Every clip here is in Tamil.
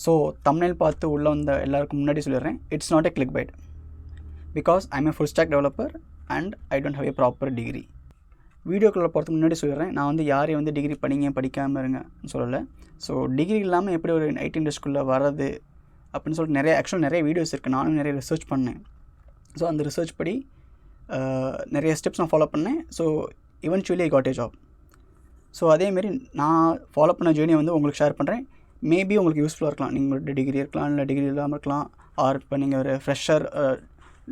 ஸோ தம்ப்நெயில் பார்த்து உள்ளே வந்த எல்லாருக்கும் முன்னாடி சொல்லிடுறேன், it's not a clickbait, because I am a full stack developer and I don't have a proper degree. வீடியோக்குள்ளே போகிறதுக்கு முன்னாடி சொல்லிடுறேன், நான் வந்து யாரையும் வந்து டிகிரி படிக்காமல் இருங்கன்னு சொல்லலை. ஸோ டிகிரி இல்லாமல் எப்படி ஒரு ஐடி இண்டஸ்ட்ரிக்குள்ளே வர்றது அப்படின்னு சொல்லிட்டு நிறைய வீடியோஸ் இருக்குது. நானும் நிறைய ரிசர்ச் பண்ணேன். ஸோ அந்த ரிசர்ச் படி நிறைய ஸ்டெப்ஸ் நான் ஃபாலோ பண்ணேன். So eventually I got a job. So அதேமாரி நான் ஃபாலோ பண்ண ஜேர்னியை வந்து உங்களுக்கு ஷேர் பண்ணுறேன். மேபி உங்களுக்கு யூஸ்ஃபுல்லாக இருக்கலாம். நீங்கள் டிகிரி இருக்கலாம், இல்லை டிகிரி இல்லாமல் இருக்கலாம், ஆர் இப்போ நீங்கள் ஒரு ஃப்ரெஷர்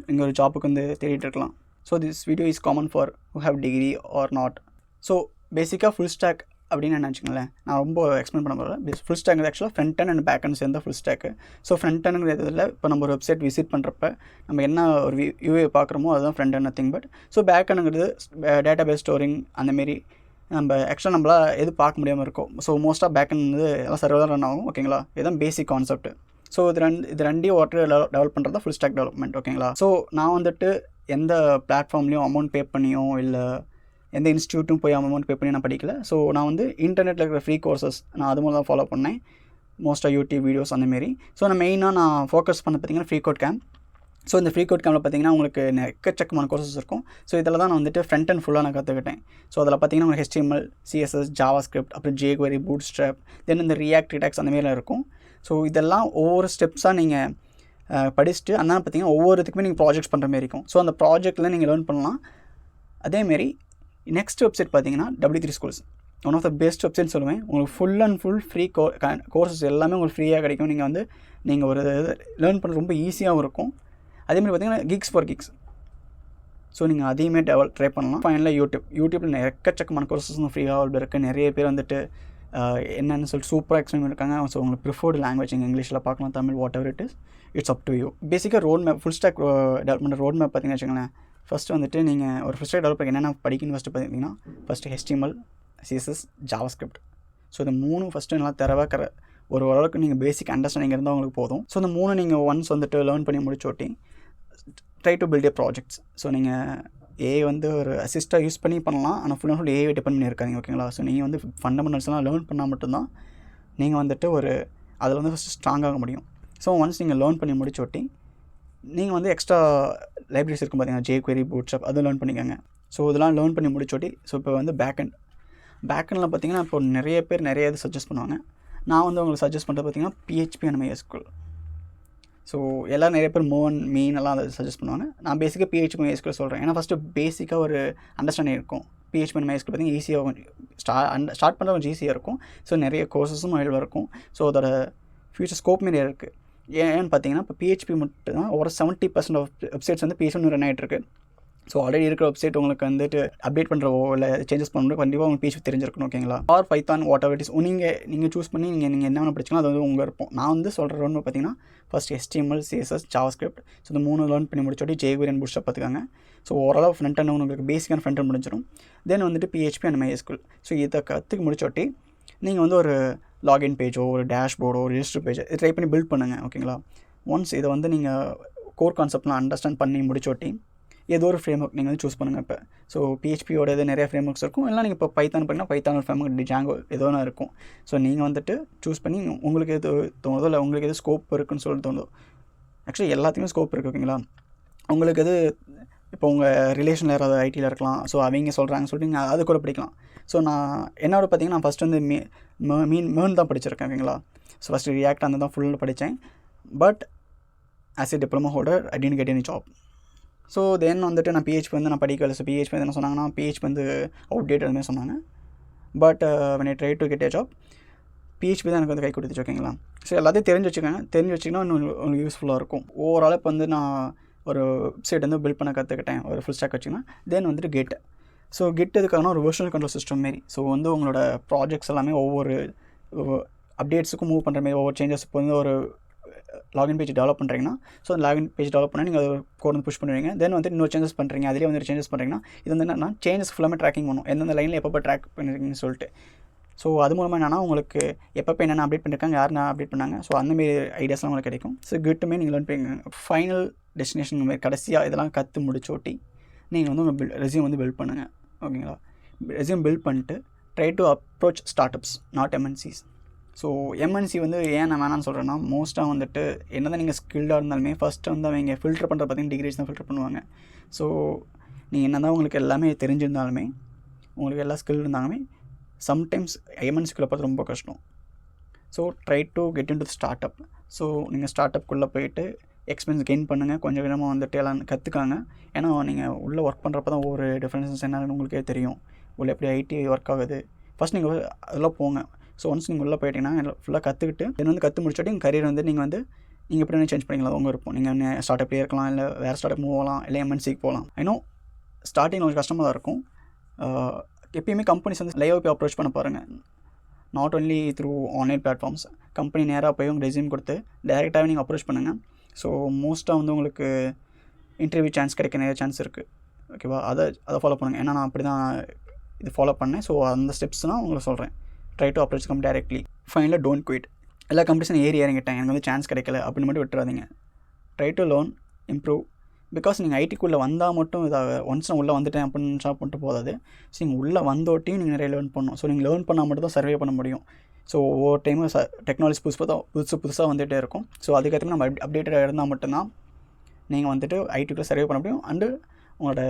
நீங்கள் ஒரு ஜாப்புக்கு வந்து தேடிட்டு இருக்கலாம். So this video is common for who have degree or not. So பேசிக்காக ஃபுல் ஸ்டாக் அப்படின்னு நினச்சிங்களேன், நான் ரொம்ப எக்ஸ்பிளைன் பண்ண போகிறேன். ஃபுல் ஸ்டாக் ஆக்சுவலாக ஃப்ரண்ட் அண்ட் பேக் அண்ட் சேர்ந்த ஃபுல் ஸ்டாக்கு. ஸோ ஃப்ரண்ட் அண்டுங்கிறதுல இப்போ நம்ம ஒரு வெப்சைட் விசிட் பண்ணுறப்ப நம்ம என்ன ஒரு யூஏ பார்க்குறோமோ அதுதான் front and nothing but. So back அண்டுங்கிறது டேட்டா பேஸ் ஸ்டோரிங் அந்தமாரி நம்ம ஆக்சுவலாக நம்மளால் எது பார்க்க முடியாமல் இருக்கும். ஸோ மோஸ்ட்டாக பேக் அண்ட் வந்து எல்லாம் சர்வர் ரன் ஆகும். ஓகேங்களா, இதுதான் பேசிக் கான்செப்ட். ஸோ இது ரெண்டையும் டெவலப் பண்ணுறது தான் ஃபுல் ஸ்டாக் டெவலப்மெண்ட். ஓகேங்களா, ஸோ நான் வந்துட்டு எந்த பிளாட்ஃபார்ம்லேயும் அமௌண்ட் பே பண்ணியோ இல்லை எந்த இன்ஸ்டியூட்டும் போய் அமௌண்ட் பே பண்ணி நான் படிக்கல. ஸோ நான் வந்து இன்டர்நெட்டில் இருக்கிற ஃப்ரீ கோர்சஸ் நான் அது மூலம் தான் ஃபாலோ பண்ணேன், மோஸ்ட்டாக யூடியூப் வீடியோஸ் அந்தமாரி. ஸோ நான் மெயினாக நான் ஃபோக்கஸ் பண்ண பார்த்திங்கன்னா ஃப்ரீ கோட் கேம்ப். ஸோ இந்த ஃப்ரீ கோட் கேம்பில் பார்த்திங்கன்னா உங்களுக்கு எக்கச்சக்கமான கோர்சஸ் இருக்கும். ஸோ இதில் தான் நான் வந்துட்டு ஃப்ரண்ட் அண்ட் ஃபுல்லாக நான் கற்றுக்கிட்டேன். ஸோ அதில் பார்த்திங்கன்னா உங்களுக்கு HTML, CSS, ஜாவாஸ்கிரிப்ட், அப்புறம் jQuery, பூட்ஸ்ட்ராப், தென் இந்த ரியாக்ட், ரிடாக்ஸ் அந்தமாரிலாம் இருக்கும். ஸோ இதெல்லாம் ஒவ்வொரு ஸ்டெப்ஸாக நீங்கள் படிச்சுட்டு அதனால் பார்த்திங்கன்னா ஒவ்வொரு இதுக்குமே நீங்கள் ப்ராஜெக்ட்ஸ் பண்ணுற மாதிரி இருக்கும். ஸோ அந்த ப்ராஜெக்ட்டில் நீங்கள் லேர்ன் பண்ணலாம். அதேமாரி நெக்ஸ்ட் வெப்சைட் பார்த்திங்கன்னா W3 Schools, one of the best வெப்சைட்னு சொல்லுவேன். உங்களுக்கு full and full free courses எல்லாமே உங்களுக்கு ஃப்ரீயாக கிடைக்கும். நீங்கள் ஒரு லேர்ன் பண்ணுறது ரொம்ப ஈஸியாகவும் இருக்கும். அதேமாதிரி பார்த்திங்கன்னா கிக்ஸ் ஃபார் கிக்ஸ். ஸோ நீங்கள் அதையுமே ட்ரை பண்ணலாம். ஃபைனலாக யூடியூப்பில் எக்கச்சக்கமான கோர்சஸ் ஃப்ரீயாக இருக்குது. நிறைய பேர் வந்துட்டு என்னென்னு சொல்லிட்டு சூப்பராக எக்ஸ்பிளைன் பண்ணியிருக்காங்க. ஸோ உங்களுக்கு ப்ரிஃபர்டு லாங்குவேஜ் நீங்கள் இங்கிலீஷில் பார்க்கலாம், Tamil, whatever it is, it's up to you. பேசிக்காக road map, full stack development road map பார்த்திங்கன்னு வச்சுக்கோங்களேன். ஃபஸ்ட்டு வந்துட்டு நீங்கள் ஒரு ஃபுல் ஸ்டாக் டெவலப்பர் என்னென்ன படிக்கணும்னு பார்த்தீங்கன்னா first HTML, CSS, JavaScript. So இந்த 3 ஃபஸ்ட்டு நல்லா தரவாக ஒரு ஓரளவுக்கு நீங்கள் பேசிக் அண்டர்ஸ்டாண்டிங் இருந்தால் உங்களுக்கு போதும். ஸோ இந்த 3 நீங்கள் ஒன்ஸ் வந்துட்டு லேர்ன் பண்ணி முடிச்சோட்டி try to build a projects. So நீங்கள் வந்து ஒரு அசிஸ்ட்டாக யூஸ் பண்ணலாம், ஆனால் full and full AI depend பண்ணி இருக்காதிங்க. ஓகேங்களா, ஸோ நீங்கள் வந்து ஃபண்டமெண்டல்ஸ்லாம் லேர்ன் பண்ணால் மட்டும்தான் நீங்கள் வந்துட்டு அதில் வந்து ஃபஸ்ட்டு ஸ்ட்ராங்காக முடியும். ஸோ ஒன்ஸ் நீங்கள் லேர்ன் பண்ணி முடிச்சோட்டி நீங்கள் வந்து எக்ஸ்ட்ரா லைப்ரரிஸ் இருக்கும் பார்த்தீங்கன்னா jQuery, பூட்ஸ்ட்ராப், அதை லேர்ன் பண்ணிக்கோங்க. ஸோ இதெல்லாம் லேர்ன் பண்ணி முடிச்சோட்டி ஸோ இப்போ வந்து பேக்கெண்டில் பார்த்தீங்கன்னா இப்போ நிறைய பேர் நிறைய இது சஜஸ்ட் பண்ணுவாங்க. நான் வந்து உங்களுக்கு சஜஸ்ட் பண்ணுறது பார்த்தீங்கன்னா PHP and MySQL. ஸோ எல்லாம் நிறைய பேர் மீன் எல்லாம் அதை சஜஸ்ட் பண்ணுவாங்க. நான் பேசிக்காக PHP MySQL சொல்கிறேன். ஏன்னா ஃபஸ்ட்டு பேசிக்காக ஒரு அண்டர்ஸ்டாண்டிங் இருக்கும். PHP and MySQL பார்த்திங்கன்னா ஈஸியாக ஸ்டார்ட் பண்ணுறது கொஞ்சம் ஈஸியாக இருக்கும். ஸோ நிறைய கோர்சஸும் அவைலபிளாக இருக்கும். ஸோ அதோட ஃபியூச்சர் ஸ்கோப் நிறைய இருக்குது. ஏன்னு பார்த்தீங்கன்னா இப்போ PHP மட்டும் தான் ஒரு 70% ஆஃப் வெப்சைட்ஸ் வந்து PHP ரன் ஆகிட்டு இருக்குது. ஸோ ஆல்ரெடி இருக்கிற வெப்சைட் உங்களுக்கு வந்துட்டு அப்டேட் பண்ணுறவோ இல்லை சேஞ்சஸ் பண்ணுறோம் கண்டிப்பாக உங்களுக்கு PHP தெரிஞ்சிருக்கணும். ஓகேங்களா, or Python, whatever it is நீங்கள் சூஸ் பண்ணி நீங்கள் என்ன வேணும் படிச்சிக்கலாம், அது வந்து உங்கள் இருப்போம். நான் வந்து சொல்கிற ஒன்று பார்த்தீங்கன்னா first HTML, CSS, JavaScript. So இந்த 3 லேர்ன் பண்ணி முடிச்சோட்டி jQuery and பூட்ஸ்ட்ராப் பார்த்துக்காங்க. ஸோ ஓரளவு ஃப்ரண்ட் அண்ட் உங்களுக்கு பேசிக்கான ஃப்ரண்ட் அண்ட் முடிஞ்சிடும். தென் வந்துட்டு PHP and MySQL. ஸோ இதை கற்றுக்க முடிச்சோட்டி நீங்கள் வந்து ஒரு லாகின் பேஜோ, ஒரு டேஷ்போர்டோ, ஒரு ரிஜிஸ்டர் பேஜோ இது ட்ரை பண்ணி பில்ட் பண்ணுங்கள். ஓகேங்களா, ஒன்ஸ் இதை வந்து நீங்கள் கோர் கான்செப்ட்லாம் அண்டர்ஸ்டாண்ட் பண்ணி முடிச்சோட்டி ஏதோ ஒரு ஃப்ரேம் ஒர்க் நீங்கள் வந்து சூஸ் பண்ணுங்கள். இப்போ ஸோ PHPயோட இது நிறைய ஃப்ரேம் ஒர்க்ஸ் இருக்கும். இல்லை நீங்கள் இப்போ Python பண்ணிங்கன்னா Python ஃப்ரேம் ஒர்க், Django ஏதோ ஒன்று இருக்கும். ஸோ நீங்கள் வந்துட்டு சூஸ் பண்ணி உங்களுக்கு எது தோணுதோ இல்லை உங்களுக்கு எது ஸ்கோப் இருக்குன்னு சொல்லிட்டு தோணுதோ. ஆக்சுவலி எல்லாத்தையுமே ஸ்கோப் இருக்குது. ஓகேங்களா, உங்களுக்கு எது இப்போ உங்கள் ரிலேஷனில் யாராவது ஐடியில் இருக்கலாம். ஸோ அவங்க சொல்கிறாங்கன்னு சொல்லிட்டு நீங்கள் அது கூட படிக்கலாம். ஸோ நான் என்னோட பார்த்தீங்கன்னா நான் ஃபஸ்ட்டு வந்து மேர்ன் தான் படிச்சிருக்கேன். ஓகேங்களா, ஸோ ஃபஸ்ட்டு ரியாக்ட் அந்த தான் ஃபுல்லாக படித்தேன். But as a diploma holder I didn't get any job. So then வந்துட்டு நான் PHP வந்து நான் படிக்கல. ஸோ PHP வந்து என்ன சொன்னாங்கன்னா PHP வந்து அவுட்டேட் அதுமாதிரி சொன்னாங்க. But when I try to get a job, PHP தான் எனக்கு வந்து கை கொடுத்துச்சு. ஓகேங்களா, ஸோ எல்லாத்தையும் தெரிஞ்சு வச்சுக்கிங்கன்னா இன்னும் உங்களுக்கு யூஸ்ஃபுல்லாக இருக்கும். ஓவரால் இப்போ வந்து நான் ஒரு வெப்சைட் வந்து பில்ட் பண்ண கற்றுக்கிட்டேன், ஒரு ஃபுல் ஸ்டாக் வச்சுங்கன்னா. தென் வந்துட்டு Git. ஸோ Git இதுக்கான ஒரு வெர்ஷனல் கண்ட்ரோல் சிஸ்டம் மாரி. ஸோ வந்து உங்களோட ப்ராஜெக்ட்ஸ் எல்லாமே ஒவ்வொரு அப்டேட்ஸுக்கும் மூவ் பண்ணுற மாரி, ஒவ்வொரு சேஞ்சஸ் இப்போ வந்து ஒரு லாகின் பேஜ் டெவலப் பண்ணுறீங்கன்னா ஸோ அந்த லாகின் பேஜ் டெவலப் பண்ணால் நீங்கள் அதை கோட் வந்து புஷ் பண்ணுவீங்க. தென் வந்து இன்னொரு சேஞ்சஸ் பண்ணுறீங்க, அதிலே வந்து சேஞ்சஸ் பண்ணுறீங்கன்னா இது வந்து என்னன்னா சேஞ்சஸ் ஃபுல்லாமே ட்ராக்கிங் பண்ணும், எந்தெந்த லைனில் எப்போ ட்ராக் பண்ணிருக்கீங்கன்னு சொல்லிட்டு. ஸோ அது மூலமாக என்னென்னா உங்களுக்கு எப்போ என்னென்ன அப்டேட் பண்ணியிருக்காங்க, யாருன்னா அப்டேட் பண்ணாங்க, ஸோ அந்தமாரி ஐடியாஸ்லாம் உங்களுக்கு கிடைக்கும். ஸோ Gitமே நீங்கள் லேர்ன் பண்ணிங்க. ஃபைனல் டெஸ்டினேஷன் மாதிரி கடைசியாக இதெல்லாம் கற்று முடிச்சோட்டி நீங்கள் வந்து உங்கள் ரெஸ்யூம் வந்து பில்ட் பண்ணுங்கள். ஓகேங்களா, ரெஸ்யூம் பில்ட் பண்ணிட்டு try to approach start ups, not MNCs. So MNC வந்து ஏன் நான் வேணான்னு சொல்கிறேன்னா, மோஸ்ட்டாக வந்துட்டு என்ன தான் நீங்கள் ஸ்கில்டாக இருந்தாலுமே ஃபஸ்ட்டு வந்து அவங்க ஃபில்டர் பண்ணுறது பார்த்தீங்கன்னா டிகிரிஸ் தான் ஃபில்டர் பண்ணுவாங்க. ஸோ நீங்கள் என்ன தான் உங்களுக்கு எல்லாமே தெரிஞ்சிருந்தாலுமே, உங்களுக்கு எல்லா ஸ்கில் இருந்தாலுமே சம்டைம்ஸ் எம்என்சிக்குள்ளே பார்த்து ரொம்ப கஷ்டம். So try to get in to start up. So நீங்கள் ஸ்டார்ட் அப்குள்ளே போயிட்டு எக்ஸ்பீரியன்ஸ் கெயின் பண்ணுங்கள், கொஞ்சம் கொஞ்சமாக வந்துட்டு எல்லாம் கற்றுக்காங்க. ஏன்னா நீங்கள் உள்ளே ஒர்க் பண்ணுறப்ப தான் ஒவ்வொரு டிஃப்ரென்சஸ் என்னன்னு உங்களுக்கே தெரியும். உள்ளே எப்படி ஐடி ஒர்க் ஆகுது ஃபஸ்ட் நீங்கள் அதெல்லாம் போங்க. ஸோ ஒன்ஸ் நீங்கள் உள்ளே போயிட்டீங்கன்னா ஃபுல்லாக கற்றுக்கிட்டு தென் வந்து கற்று முடிச்சுட்டு எங்கள் கரியர் வந்து நீங்கள் எப்படி வேணும் சேஞ்ச் பண்ணிக்கலாம். உங்கள் இருப்போம். நீங்கள் ஸ்டார்ட் அப்லேயே இருக்கலாம், இல்லை வேறு ஸ்டார்ட் அப் மூவ் ஆகலாம், இல்லை எம்என்சிக்கு போகலாம். இன்னும் ஸ்டார்டிங் கொஞ்சம் கஷ்டமாக தான் இருக்கும். எப்பயுமே கம்பெனிஸ் வந்து லைவாக போய் அப்ரோச் பண்ண பாருங்கள். Not only through online platforms. Company நேராக போய் உங்கள் ரெஸ்யூம் கொடுத்து டேரெக்டாகவே நீங்கள் அப்ரோச் பண்ணுங்கள். ஸோ மோஸ்ட்டாக வந்து உங்களுக்கு இன்டர்வியூ சான்ஸ் கிடைக்க நிறைய சான்ஸ் இருக்குது. ஓகேவா? அதை ஃபாலோ பண்ணுங்கள். ஏன்னா நான் அப்படி தான் இது ஃபாலோ பண்ணேன். ஸோ அந்த ஸ்டெப்ஸ்னால் உங்களுக்கு சொல்கிறேன். Try to approach come directly. ஃபைனலாக டோன்ட் குவிட். எல்லா கம்பெனிஸும் இறங்கிட்டேன், எனக்கு வந்து சான்ஸ் கிடைக்கல அப்படின்னு மட்டும் விட்டுறாதீங்க. Try to learn, improve. Because நீங்கள் ஐடிக்குள்ளே வந்தால் மட்டும் இதாக ஒன்ஸ் நான் உள்ளே வந்துட்டேன் அப்படின்னு ஷாப் பண்ணிட்டு போதாது. ஸோ நீங்கள் உள்ளே வந்தோட்டையும் நீங்கள் நிறைய லேர்ன் பண்ணணும். ஸோ நீங்கள் லேர்ன் பண்ணால் மட்டும் தான் சர்வே பண்ண முடியும். ஸோ ஒவ்வொரு டைமும் டெக்னாலஜி புதுசாக வந்துகிட்டே இருக்கும். ஸோ அதுக்கேற்ற நம்ம அப்டேட்டடாக இருந்தால் மட்டும்தான் நீங்கள் வந்துட்டு ஐடிக்குள்ளே சர்வே பண்ண முடியும். அண்டு உங்களோட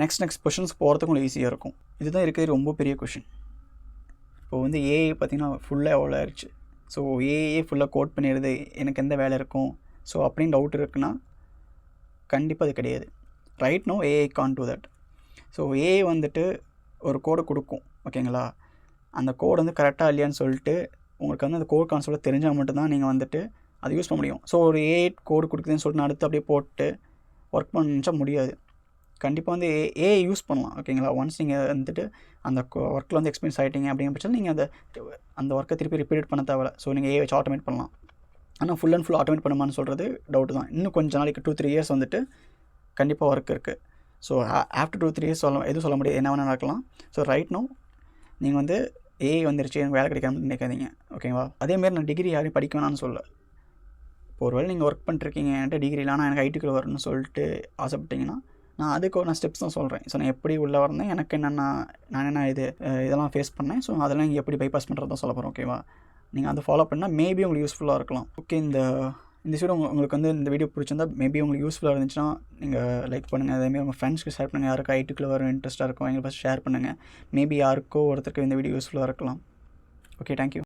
நெக்ஸ்ட் கொஷின்ஸ் போகிறதுக்கு உங்களுக்கு ஈஸியாக இருக்கும். இதுதான் இருக்கிறது ரொம்ப பெரிய கொஷின். இப்போ வந்து ஏஐ பார்த்திங்கன்னா ஃபுல்லாக எவ்வளோ ஆயிடுச்சு. ஸோ ஏஐ ஃபுல்லாக கோட் பண்ணிடுது, எனக்கு எந்த வேலை இருக்கும் ஸோ அப்படின்னு டவுட் இருக்குன்னா கண்டிப்பாக அது கிடையாது. Right no AI can do that. So AI வந்துட்டு ஒரு கோடை கொடுக்கும். ஓகேங்களா? அந்த கோடு வந்து கரெக்டாக இல்லையான்னு சொல்லிட்டு உங்களுக்கு வந்து அந்த கோட் கான்செப்ட் தெரிஞ்சால் மட்டும்தான் நீங்கள் வந்துட்டு அதை யூஸ் பண்ண முடியும். ஸோ ஒரு ஏஐ கோடு கொடுக்குதுன்னு சொல்லிட்டு நான் அடுத்து அப்படியே போட்டு ஒர்க் பண்ணிச்சா முடியாது. கண்டிப்பாக வந்து ஏஐ யூஸ் பண்ணலாம். ஓகேங்களா? ஒன்ஸ் நீங்கள் வந்துட்டு அந்த ஒர்க்கில் வந்து எக்ஸ்பீரியன்ஸ் ஆகிட்டீங்க அப்படிங்கிற பட்சத்தில் நீங்கள் அந்த ஒர்க்கை திருப்பி ரிப்பீட் பண்ண தேவை. ஸோ நீங்கள் ஏஐ வச்சு ஆட்டோமேட் பண்ணலாம். ஆனால் ஃபுல் அண்ட் ஃபுல் ஆட்டோமேட் பண்ணுமான்னு சொல்கிறது டவுட் தான். இன்னும் கொஞ்சம் நாளைக்கு 2-3 இயர்ஸ் வந்துட்டு கண்டிப்பாக ஒர்க் இருக்குது. ஸோ ஆஃப்டர் 2-3 இயர்ஸ் எதுவும் சொல்ல முடியாது, என்ன வேணால் நடக்கலாம். ஸோ ரைட் நோ நீங்கள் வந்து ஏஐ வந்துருச்சு, எனக்கு வேலை கிடைக்காம நினைக்காதீங்க. ஓகேவா? அதேமாரி நான் டிகிரி யாரையும் படிக்க வேணான்னு சொல்ல. இப்போ ஒரு வேளை நீங்கள் ஒர்க் பண்ணிருக்கீங்க, என்கிட்ட டிகிரி இல்லைனா எனக்கு ஐடிக்குள்ளே வரணும்னு சொல்லிட்டு ஆசைப்பட்டீங்கன்னா நான் அதுக்கு நான் ஸ்டெப்ஸ் தான் சொல்கிறேன். ஸோ நான் எப்படி உள்ளே வரேன், எனக்கு என்னென்ன நான் என்ன இதெல்லாம் ஃபேஸ் பண்ணேன். ஸோ அதெல்லாம் நீங்கள் எப்படி பைபாஸ் பண்ணுறது தான் சொல்ல போகிறோம். ஓகேவா? நீங்கள் அதை ஃபாலோ பண்ணால் மேபி உங்களுக்கு யூஸ்ஃபுல்லாக இருக்கலாம். ஓகே, இந்த வீடியோ உங்களுக்கு வந்து இந்த வீடியோ பிடிச்சிருந்தா மேபி உங்களுக்கு யூஸ்ஃபுல்லாக இருந்துச்சுன்னா நீங்கள் லைக் பண்ணுங்கள். அதேமாதிரி உங்கள் ஃப்ரெண்ட்ஸ்க்கு ஷேர் பண்ணுங்கள். யாருக்கு ஐடிக்குள்ளே வர இன்ட்ரெஸ்ட்டாக இருக்கும் அவங்களை ஃபஸ்ட் ஷேர் பண்ணுங்கள். மேபி யாருக்கோ ஒருத்தருக்கு இந்த வீடியோ யூஸ்ஃபுல்லாக இருக்கலாம். Okay, thank you.